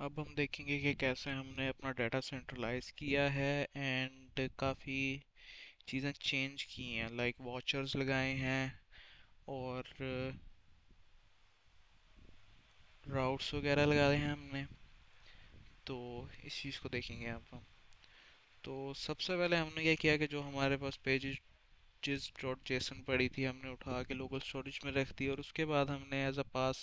अब हम देखेंगे कि कैसे हमने अपना डाटा सेंट्रलाइज किया है एंड काफ़ी चीज़ें चेंज की हैं, लाइक वॉचर्स लगाए हैं और राउट्स वगैरह लगाए हैं हमने। तो इस चीज़ को देखेंगे अब हम। तो सबसे पहले हमने क्या किया कि जो हमारे पास पेजेस डॉट जेसन पड़ी थी हमने उठा के लोकल स्टोरेज में रख दी, और उसके बाद हमने एज अ पास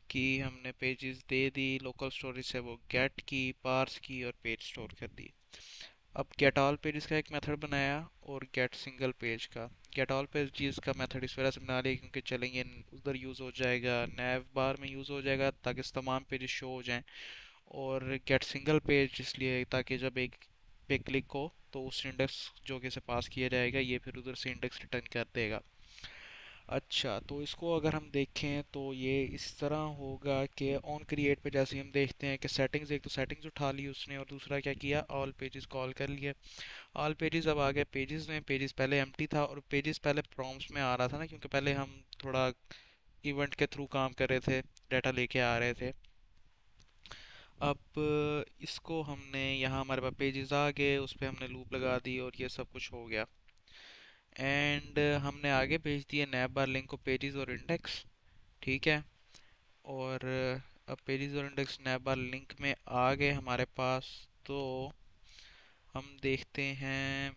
की हमने पेजेस दे दी लोकल स्टोरेज से, वो गेट की, पार्स की और पेज स्टोर कर दी। अब गेट ऑल पेजेस का एक मेथड बनाया और गेट सिंगल पेज का। गेट ऑल पेजेस का मेथड इस वजह से बना लिया क्योंकि चलेंगे उधर यूज़ हो जाएगा, नैव बार में यूज़ हो जाएगा ताकि तमाम पेजेस शो हो जाएं। और गेट सिंगल पेज इसलिए ताकि जब एक पे क्लिक हो तो उस इंडेक्स जो कि इसे पास किया जाएगा ये फिर उधर से इंडेक्स रिटर्न कर देगा। अच्छा, तो इसको अगर हम देखें तो ये इस तरह होगा कि ऑन क्रिएट पे जैसे ही हम देखते हैं कि सेटिंग्स, एक तो सेटिंग्स उठा ली उसने और दूसरा क्या किया, ऑल पेजेस कॉल कर लिया। ऑल पेजेस अब आ गए पेजेस में। पेजेस पहले एम्प्टी था और पेजेस पहले प्रॉम्प्ट्स में आ रहा था ना, क्योंकि पहले हम थोड़ा इवेंट के थ्रू काम कर रहे थे, डाटा लेके आ रहे थे। अब इसको हमने यहाँ हमारे पास पेजेस आ गए, उस पर हमने लूप लगा दी और ये सब कुछ हो गया। एंड हमने आगे भेज दिए नैप बार लिंक को पेजेस और इंडेक्स। ठीक है। और अब पेजेस और इंडेक्स नैप बार लिंक में आ गए हमारे पास। तो हम देखते हैं।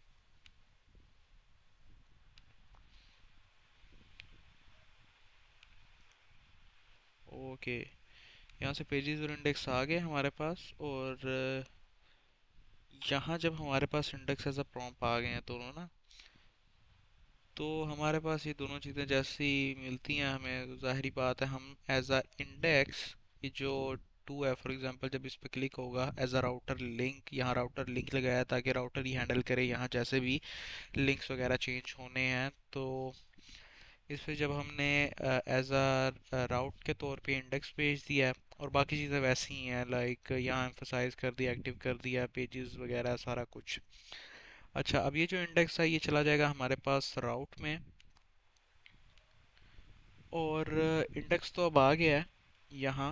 ओके, यहाँ से पेजेस और इंडेक्स आ गए हमारे पास। और यहाँ जब हमारे पास इंडेक्स एज अ प्रॉम्प्ट आ गए हैं दोनों ना, तो हमारे पास ये दोनों चीज़ें जैसी मिलती हैं हमें, तो जाहिर बात है हम एज अ इंडेक्स, ये जो टू है फॉर एग्जांपल, जब इस पर क्लिक होगा एज अ राउटर लिंक, यहाँ राउटर लिंक लगाया ताकि राउटर ही हैंडल करे यहाँ जैसे भी लिंक्स वगैरह चेंज होने हैं। तो इस पे जब हमने एज अ राउट के तौर पे इंडेक्स भेज दिया है, और बाकी चीज़ें वैसी ही हैं, लाइक यहाँ एम्फोसाइज कर दिया, एक्टिव कर दिया, पेजेस वगैरह सारा कुछ। अच्छा, अब ये जो इंडेक्स है ये चला जाएगा हमारे पास राउट में। और इंडेक्स तो अब आ गया है यहाँ।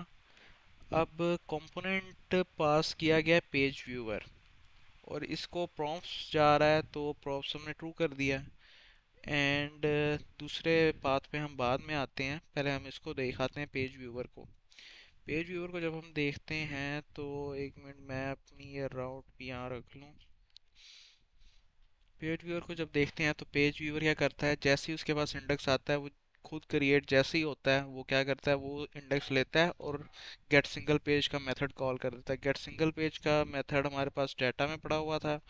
अब कंपोनेंट पास किया गया है पेज व्यूअर, और इसको प्रॉम्प्ट्स जा रहा है तो प्रॉम्प्ट्स हमने ट्रू कर दिया। एंड दूसरे पाथ पे हम बाद में आते हैं, पहले हम इसको दिखाते हैं पेज व्यूअर को। पेज व्यूअर को जब हम देखते हैं तो एक मिनट मैं अपनी ये राउट भी यहाँ रख लूँ। पेज व्यूअर को जब देखते हैं तो पेज व्यूअर क्या करता है, जैसे ही उसके पास इंडेक्स आता है वो खुद क्रिएट जैसे ही होता है वो क्या करता है, वो इंडेक्स लेता है और गेट सिंगल पेज का मेथड कॉल कर देता है। गेट सिंगल पेज का मेथड हमारे पास डाटा में पड़ा हुआ था।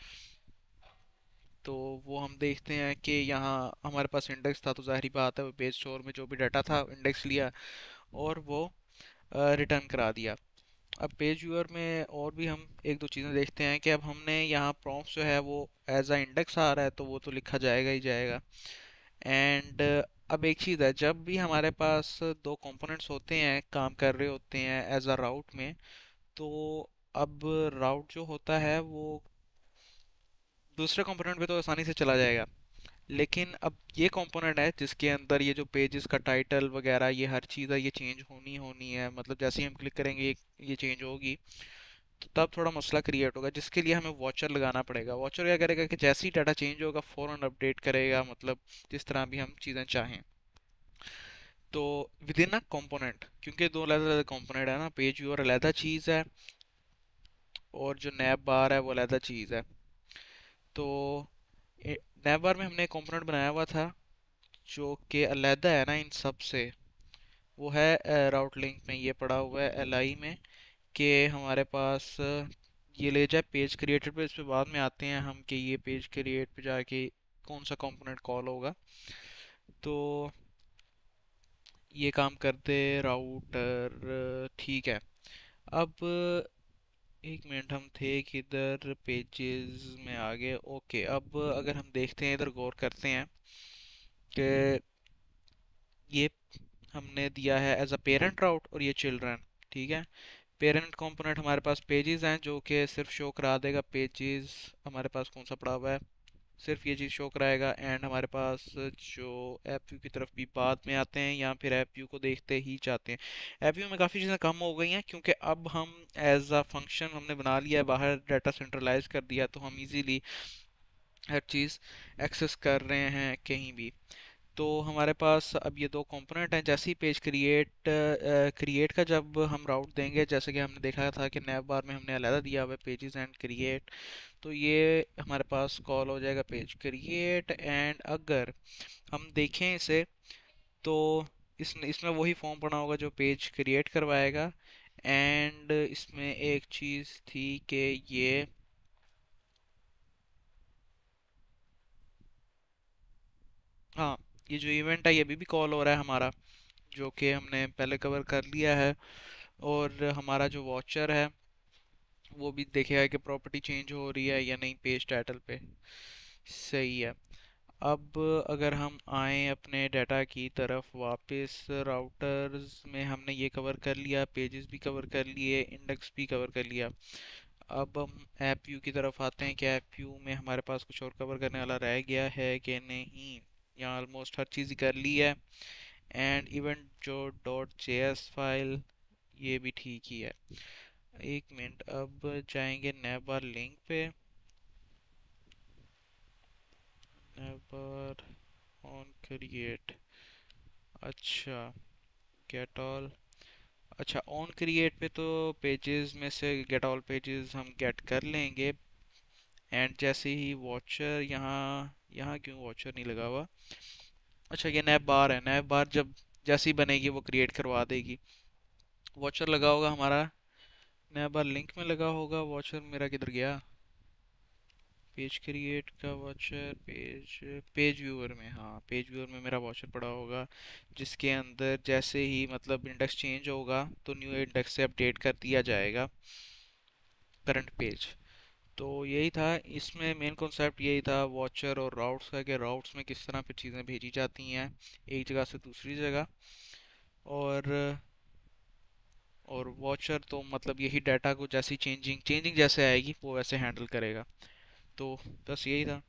तो वो हम देखते हैं कि यहाँ हमारे पास इंडेक्स था तो जाहिर बात है वो पेज स्टोर में जो भी डाटा था इंडेक्स लिया और वो रिटर्न करा दिया। अब पेज व्यूअर में और भी हम एक दो चीज़ें देखते हैं कि अब हमने यहाँ प्रॉम्प्ट जो है वो एज अ इंडेक्स आ रहा है तो वो तो लिखा जाएगा ही जाएगा। एंड अब एक चीज़ है, जब भी हमारे पास दो कंपोनेंट्स होते हैं काम कर रहे होते हैं एज अ राउट में, तो अब राउट जो होता है वो दूसरे कंपोनेंट पे तो आसानी से चला जाएगा। लेकिन अब ये कंपोनेंट है जिसके अंदर ये जो पेजेस का टाइटल वगैरह ये हर चीज़ है, ये चेंज होनी होनी है, मतलब जैसे ही हम क्लिक करेंगे ये चेंज होगी। तो तब थोड़ा मसला क्रिएट होगा जिसके लिए हमें वॉचर लगाना पड़ेगा। वॉचर क्या करेगा कि जैसे ही डाटा चेंज होगा फ़ौरन अपडेट करेगा, मतलब जिस तरह भी हम चीज़ें चाहें। तो विद इन अ कंपोनेंट, क्योंकि दो अलग अलग कंपोनेंट है ना, पेज व्यूअर अलहदा चीज़ है और जो नैप बार है वो अलहदा चीज़ है। तो नैप बार में हमने एक कंपोनेंट बनाया हुआ था जो कि अलहदा है ना इन सब से। वो है राउट लिंक में ये पड़ा हुआ है एल आई में, कि हमारे पास ये ले जाए पेज क्रिएटेड पे। इस पे बाद में आते हैं हम कि ये पेज क्रिएट पे जाके कौन सा कंपोनेंट कॉल होगा। तो ये काम करते राउटर, ठीक है। अब एक मिनट, हम थे किधर, पेजेस में आ गए। ओके, अब अगर हम देखते हैं इधर गौर करते हैं कि ये हमने दिया है एज अ पेरेंट राउट और ये चिल्ड्रन। ठीक है। पेरेंट कंपोनेंट हमारे पास पेजेस हैं जो कि सिर्फ शो करा देगा पेजेस। हमारे पास कौन सा पड़ा हुआ है, सिर्फ ये चीज़ शो कराएगा। एंड हमारे पास जो ऐप व्यू की तरफ भी बाद में आते हैं, या फिर ऐप व्यू को देखते ही जाते हैं। ऐप व्यू में काफ़ी चीज़ें कम हो गई हैं, क्योंकि अब हम एज अ फंक्शन हमने बना लिया है, बाहर डाटा सेंट्रलाइज कर दिया, तो हम इजीली हर चीज़ एक्सेस कर रहे हैं कहीं भी। तो हमारे पास अब ये दो कंपोनेंट हैं। जैसे ही पेज क्रिएट का जब हम राउट देंगे, जैसे कि हमने देखा था कि नैव बार में हमने अलहदा दिया हुआ है पेजेस एंड क्रिएट, तो ये हमारे पास कॉल हो जाएगा पेज क्रिएट। एंड अगर हम देखें इसे, तो इसमें वही फॉर्म पड़ा होगा जो पेज क्रिएट करवाएगा। एंड इसमें एक चीज़ थी कि ये, हाँ, ये जो इवेंट है ये अभी भी कॉल हो रहा है हमारा, जो कि हमने पहले कवर कर लिया है। और हमारा जो वॉचर है वो भी देखेगा कि प्रॉपर्टी चेंज हो रही है या नहीं पेज टाइटल पे। सही है। अब अगर हम आए अपने डाटा की तरफ वापस, राउटर्स में हमने ये कवर कर लिया, पेजेस भी कवर कर लिए, इंडेक्स भी कवर कर लिया। अब हम ऐप व्यू की तरफ आते हैं कि ऐप व्यू में हमारे पास कुछ और कवर करने वाला रह गया है कि नहीं। यहाँ ऑलमोस्ट हर चीज़ कर ली है। एंड इवन जो .js फाइल, ये भी ठीक ही है। एक मिनट, अब जाएंगे नैबर लिंक पे। नैबर ऑन क्रिएट, अच्छा, गेट ऑल। अच्छा, ऑन क्रिएट पे तो पेजेस में से गेट ऑल पेजेस हम गेट कर लेंगे। एंड जैसे ही वॉचर, यहाँ यहाँ क्यों वॉचर नहीं लगा हुआ? अच्छा, ये नैब बार है, नैब बार जब जैसी बनेगी वो क्रिएट करवा देगी। वॉचर लगा होगा हमारा, नैब बार लिंक में लगा होगा। वॉचर मेरा किधर गया? पेज क्रिएट का वॉचर, पेज पेज व्यूअर में, हाँ पेज व्यूअर में मेरा वॉचर पड़ा होगा, जिसके अंदर जैसे ही मतलब इंडेक्स चेंज होगा तो न्यू इंडेक्स से अपडेट कर दिया जाएगा करंट पेज। तो यही था, इसमें मेन कॉन्सेप्ट यही था वॉचर और राउट्स का, कि राउट्स में किस तरह पे चीज़ें भेजी जाती हैं एक जगह से दूसरी जगह। और वॉचर तो मतलब यही डाटा को जैसी चेंजिंग चेंजिंग जैसे आएगी वो वैसे हैंडल करेगा। तो बस यही था।